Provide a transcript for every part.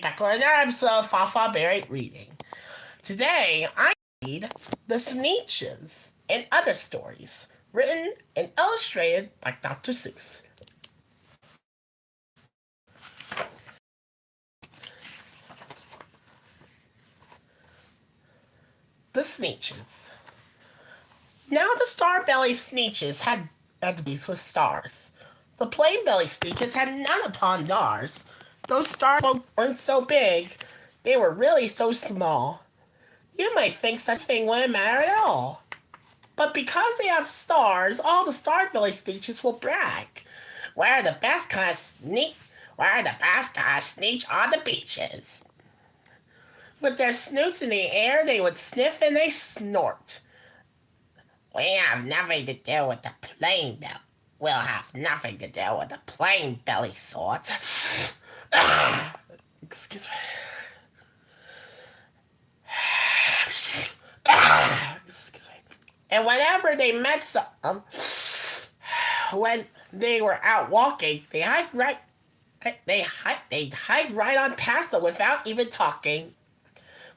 back with another episode of Fafa Berry Reading. Today, I read The Sneetches and Other Stories, written and illustrated by Dr. Seuss. The Sneetches. Now the star-belly Sneetches had bees with stars. The plain-belly Sneetches had none upon stars. Those stars weren't so big, they were really so small. You might think such a thing wouldn't matter at all. But because they have stars, all the star-belly Sneetches will brag. We're the best kind of sneak. We're the best kind of sneetch on the beaches. With their snoots in the air, they would sniff and they snort. We have nothing to do with the plain belly. We'll have nothing to do with the plain belly sort. Excuse me. Excuse me. And whenever they met when they were out walking, they'd hike right on past them without even talking.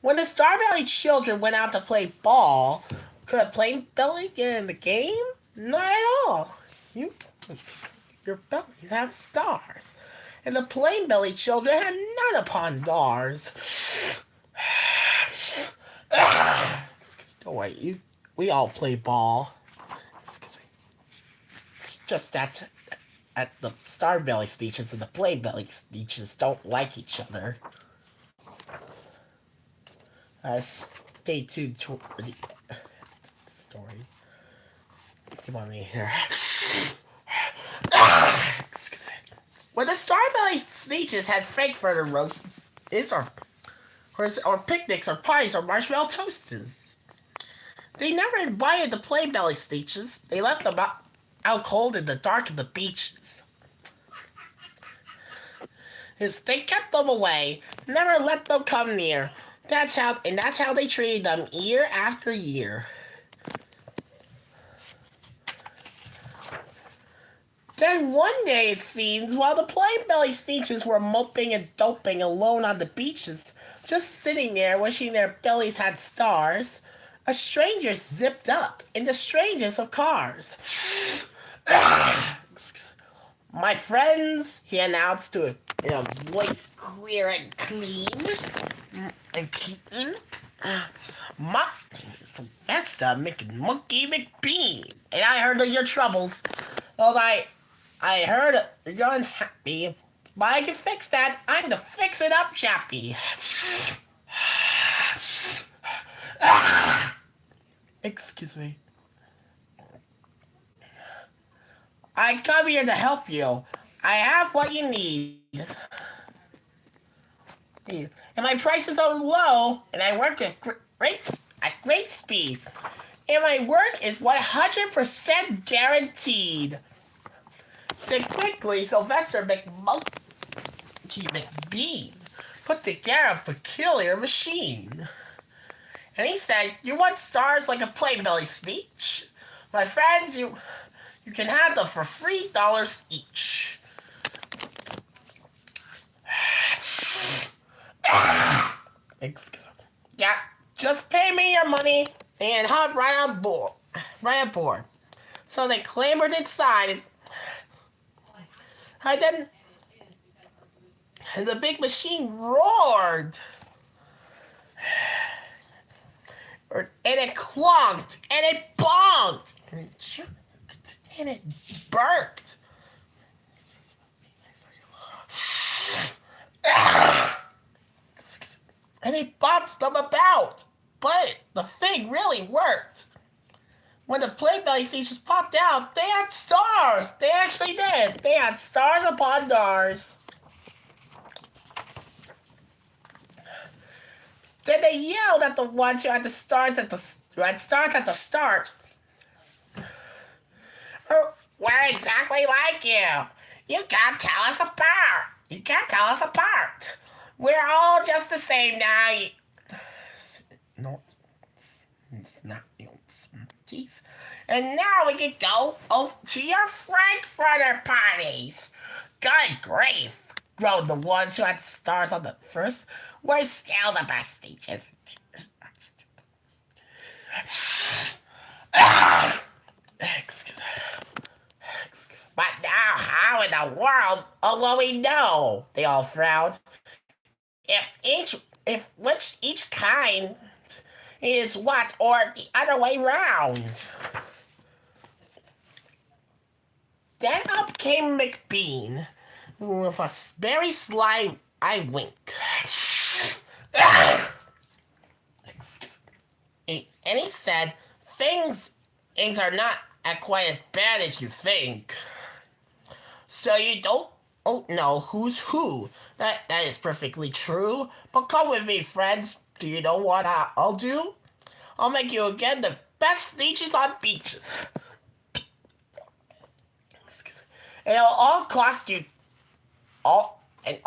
When the Starbelly children went out to play ball, could a plain belly get in the game? Not at all. Your bellies have stars. And the plain belly children had none upon stars. Don't worry, we all play ball. Excuse me. It's just that the star belly Sneetches and the plain belly Sneetches don't like each other. Stay tuned to the story. Come on, me here. Excuse me. When the Starbelly Sneetches had frankfurter roasts, or picnics, or parties, or marshmallow toasts, they never invited the plain belly Sneetches. They left them out cold in the dark of the beaches. They kept them away, never let them come near. That's how they treated them year after year. Then one day, it seems, while the plain-belly Sneetches were moping and doping alone on the beaches, just sitting there wishing their bellies had stars, a stranger zipped up in the strangest of cars. My friends, he announced in a voice clear and clean. My name is Sylvester Monkey McBean, and I heard of your troubles. Well, I heard you're unhappy, but I can fix that. I'm the fix-it-up chappie. Excuse me. I come here to help you. I have what you need. And my prices are low, and I work at great speed. And my work is 100% guaranteed. Then quickly, Sylvester McBean put together a peculiar machine. And he said, you want stars like a plain belly Sneetch? My friends, you can have them for $3 each. Excuse me. Yeah, just pay me your money and hop right on board. So they clambered inside, and the big machine roared. And it clunked, and it bonked, and it burped. And it bounced them about. But the thing really worked. When the plain belly Sneetches popped out, they had stars. They actually did. They had stars upon stars. Then they yelled at the ones who had the stars at the start. We're exactly like you. You can't tell us apart. We're all just the same now. No, it's not. Jeez. And now we can go to your Frankfurter parties. Good grief. groaned the ones who had stars on the first. We're still the best Sneetches. Excuse me. But now, how in the world will we know? They all frowned. If which each kind is what, or the other way round. Then up came McBean with a very sly eye wink. And he said, things are not quite as bad as you think. So you don't know who's who. That is perfectly true. But come with me, friends. Do you know what I'll do? I'll make you again the best Sneetches on beaches. And it'll all cost you all it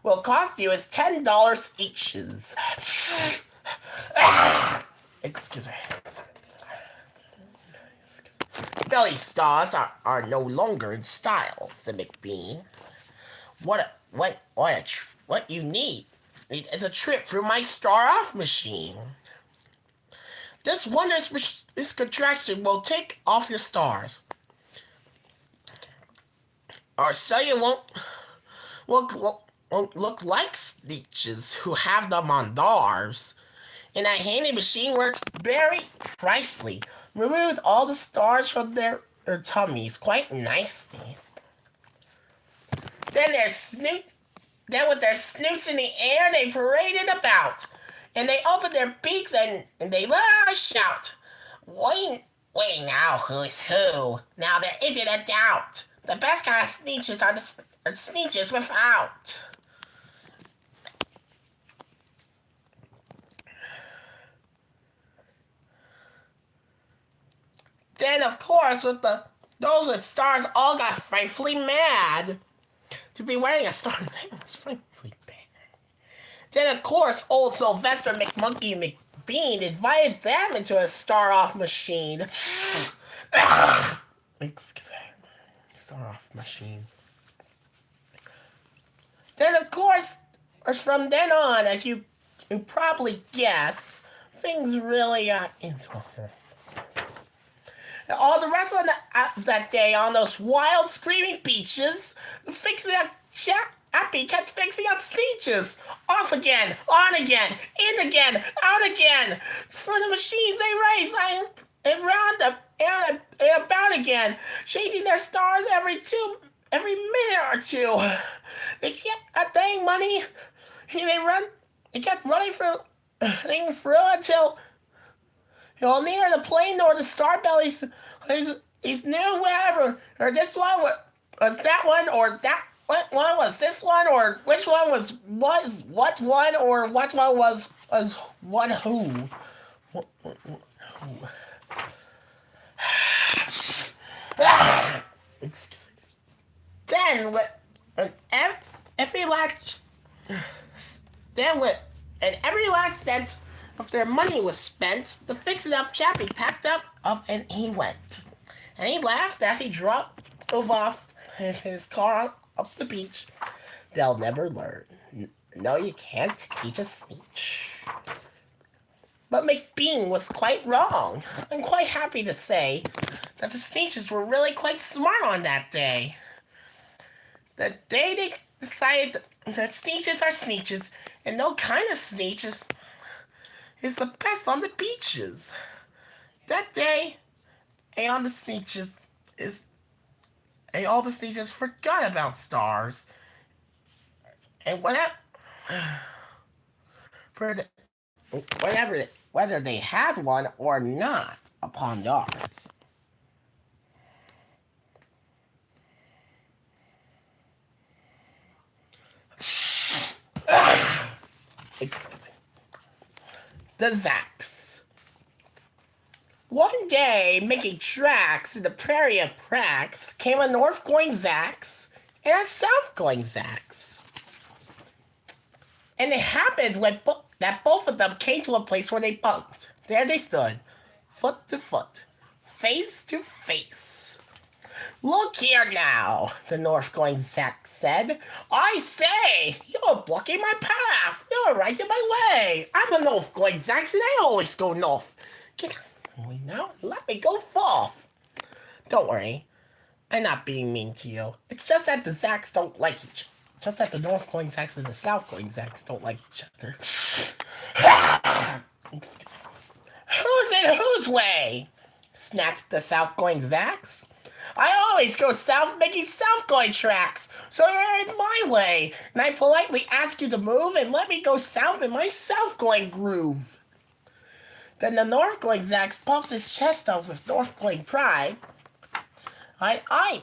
will cost you is $10 each. Excuse me. Belly stars are no longer in style, said McBean. What you need is a trip through my star-off machine. This this contraction will take off your stars. Or so you won't look like Sneetches who have them on doors. And that handy machine works very precisely. Removed all the stars from their tummies quite nicely. Then with their snoots in the air, they paraded about. And they opened their beaks and they let out a shout. We know who's who. Now there isn't a doubt. The best kind of Sneetches are Sneetches without. Then, of course, those with stars all got frightfully mad. To be wearing a star name was frightfully bad. Then, of course, old Sylvester McMonkey McBean invited them into a star-off machine. Excuse me. Star-off machine. Then, of course, from then on, as you probably guess, things really got into a whole mess. All the rest of that day on those wild screaming beaches, Happy kept fixing up Sneetches. Off again, on again, in again, out again. For the machines they race and round them and about again, shaking their stars every minute or two. They kept paying money. They kept running through until neither the plane nor the star bellies he's new whatever, or this one was that one, or that what one was this one, or which one was what one, or what one was one who. Excuse me. Then every last cent of their money was spent, the fixin'-up chappie packed up and he went. And he laughed as he drove off in his car up the beach. They'll never learn. No, you can't teach a Sneetch. But McBean was quite wrong. I'm quite happy to say that the Sneetches were really quite smart on that day. The day they decided that Sneetches are Sneetches, and no kind of Sneetches is the best on the beaches. That day, all the Sneetches forgot about stars, and whether they had one or not upon Mars. Excuse me. The Zacks. One day, making tracks in the prairie of Prax, came a north-going Zacks and a south-going Zacks. And it happened that both of them came to a place where they bumped. There they stood, foot to foot, face to face. Look here now, the north-going Zack said. I say, you're blocking my path. You're right in my way. I'm a north-going Zack, and I always go north. Get out of my way now. Let me go forth. Don't worry. I'm not being mean to you. It's just that the Zacks don't like each other. Just that the north-going Zacks and the south-going Zacks don't like each other. Who's in whose way? Snapped the south-going Zacks. I always go south making south-going tracks, so you're in my way, and I politely ask you to move and let me go south in my south-going groove. Then the north-going Zacks puffed his chest out with north-going pride. I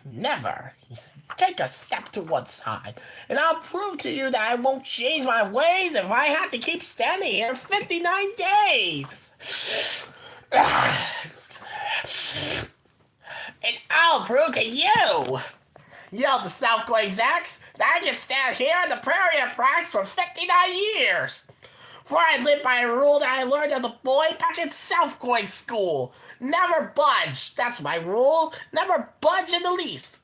never, he said, take a step to one side, and I'll prove to you that I won't change my ways if I have to keep standing here 59 days. And I'll prove to you, yelled the south-going Zacks, that I can stand here in the prairie of tracks for 59 years. For I live by a rule that I learned as a boy back in south-going school. Never budge. That's my rule. Never budge in the least.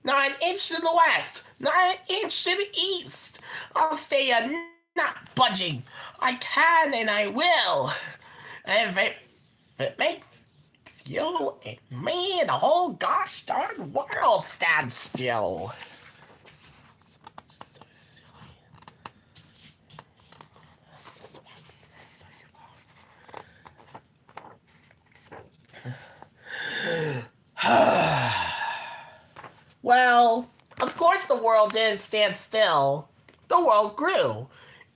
Not an inch to the west. Not an inch to the east. I'll stay not budging. I can and I will. And if it makes you and me and the whole gosh darn world stand still. Well, of course the world didn't stand still. The world grew.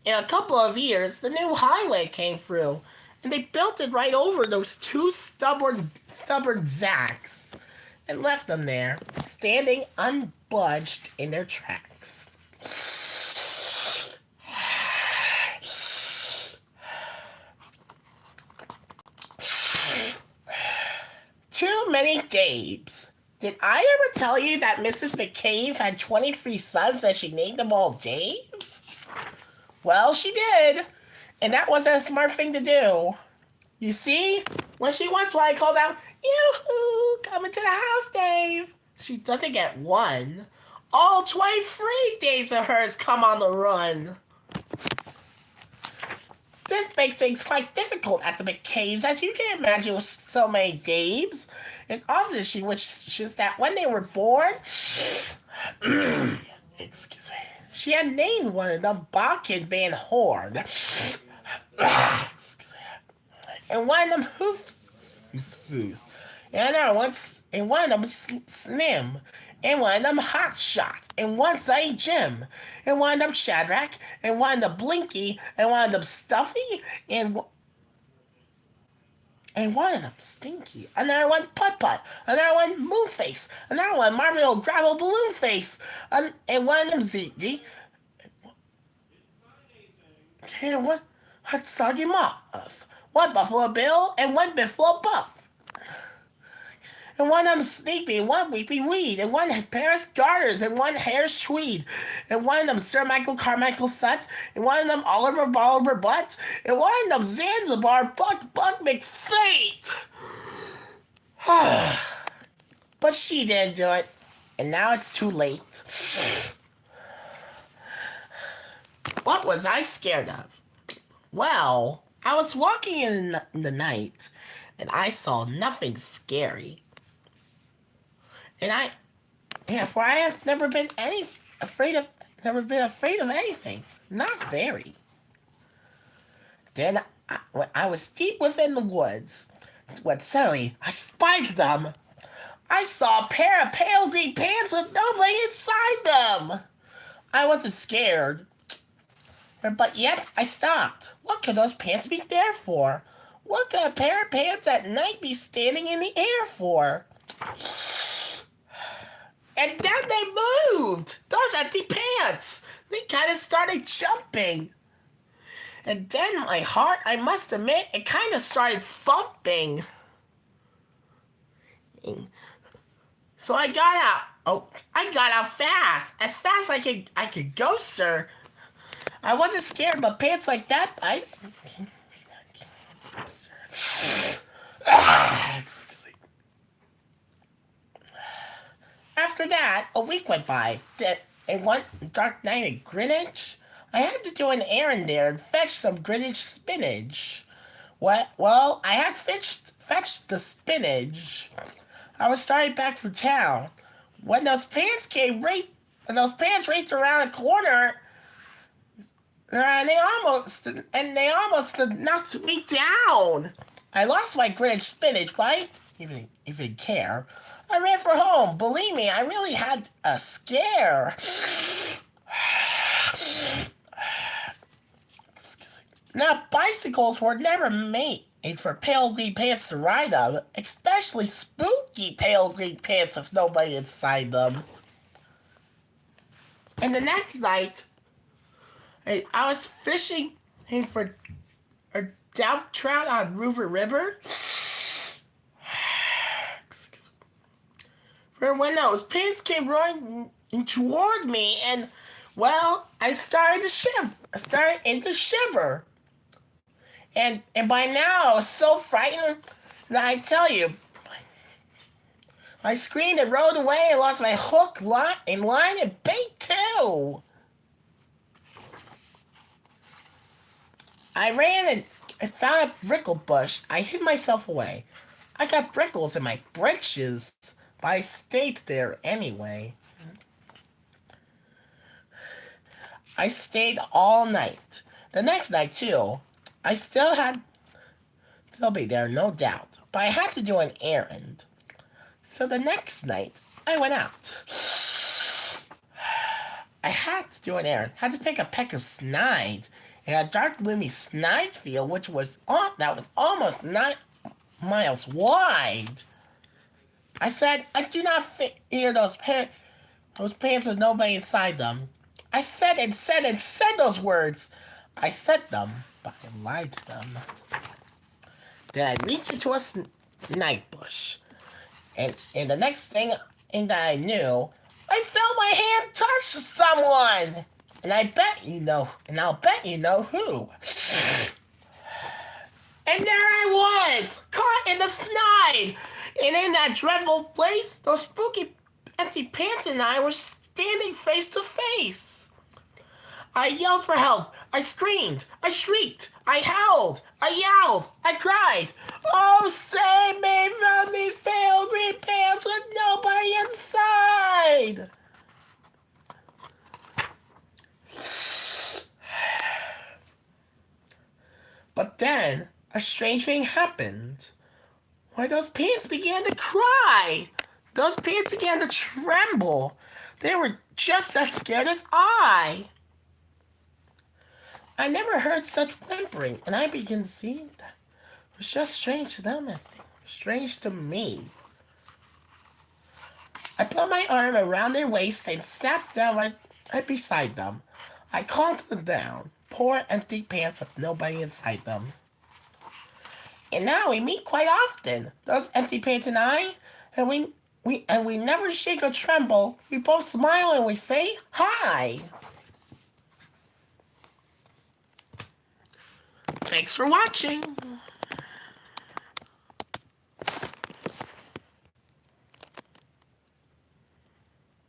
In a couple of years, the new highway came through, and they built it right over those two stubborn Zacks and left them there, standing unbudged in their tracks. Too many Dabes. Did I ever tell you that Mrs. McCabe had 23 sons and she named them all Dave? Well, she did. And that wasn't a smart thing to do. You see, when she wants one, I called out, yoo-hoo, coming to the house, Dave. She doesn't get one. All 23 Daves of hers come on the run. This makes things quite difficult at the McCaves, as you can imagine with so many Daves. And often she wishes that when they were born, excuse me, she had named one of them Bakken Van Horn. And one of them Hoofs. And one of them Slim. And one of them Hot Shot. And one Say Jim. And one of them Shadrach. And one of them Blinky. And one of them Stuffy. And one of them Stinky. Another one Putt-Putt. Another one Moonface. Another one Mario Gravel Balloon Face. And one of them Ziggy. And one Soggy Muff. One Buffalo Bill and one Buffalo Buff. And one of them Sleepy, and one Weepy Weed, and one Paris Garters, and one Harris Tweed, and one of them Sir Michael Carmichael Sut, and one of them Oliver Butt, and one of them Zanzibar Buck McFate. But she didn't do it, and now it's too late. What was I scared of? Well, I was walking in the night, and I saw nothing scary. For I have never been afraid of anything. Not very. Then, when I was deep within the woods, when suddenly I spied them. I saw a pair of pale green pants with nobody inside them. I wasn't scared. But yet, I stopped. What could those pants be there for? What could a pair of pants at night be standing in the air for? And then they moved. Those empty pants. They kind of started jumping. And then my heart, I must admit, it kind of started thumping. So I got out. Oh, I got out fast. As fast as I could go, sir. I wasn't scared, but pants like that, After that, a week went by. And one dark night at Greenwich, I had to do an errand there and fetch some Greenwich spinach. Well, I had fetched the spinach. I was starting back for town when those pants raced around the corner, and they almost knocked me down. I lost my Greenwich spinach, but I even care. I ran for home. Believe me, I really had a scare. Now, bicycles were never made for pale green pants to ride on, especially spooky pale green pants with nobody inside them. And the next night, I was fishing for a down trout on River River. For when those pants came rolling toward me, and well, I started to shiver. I started to shiver. And by now I was so frightened that I tell you, I screamed and rode away and lost my hook, line, and bait too. I ran and I found a brickle bush. I hid myself away. I got brickles in my breeches, but I stayed there anyway. I stayed all night. The next night too. I still be there, no doubt. But I had to do an errand. So the next night, I went out. I had to do an errand. Had to pick a peck of snide in a dark, gloomy snide field, that was almost 9 miles wide. I said, I do not fear those pants with nobody inside them. I said those words. I said them, but I lied to them. Then I reached into a night bush, and the next thing that I knew, I felt my hand touch someone, and I'll bet you know who. And there I was, caught in the snide, and in that dreadful place, those spooky empty pants and I were standing face to face. I yelled for help. I screamed. I shrieked. I howled. I yelled. I cried. Oh, save me from these pale green pants with nobody inside. But then a strange thing happened. Why, those pants began to cry. Those pants began to tremble. They were just as scared as I. I never heard such whimpering, and I began seeing that it was just strange to them as strange to me. I put my arm around their waist and sat down right beside them. I calmed them down. Poor empty pants with nobody inside them. And now we meet quite often, those empty pants and I, and we never shake or tremble. We both smile and we say hi. Thanks for watching.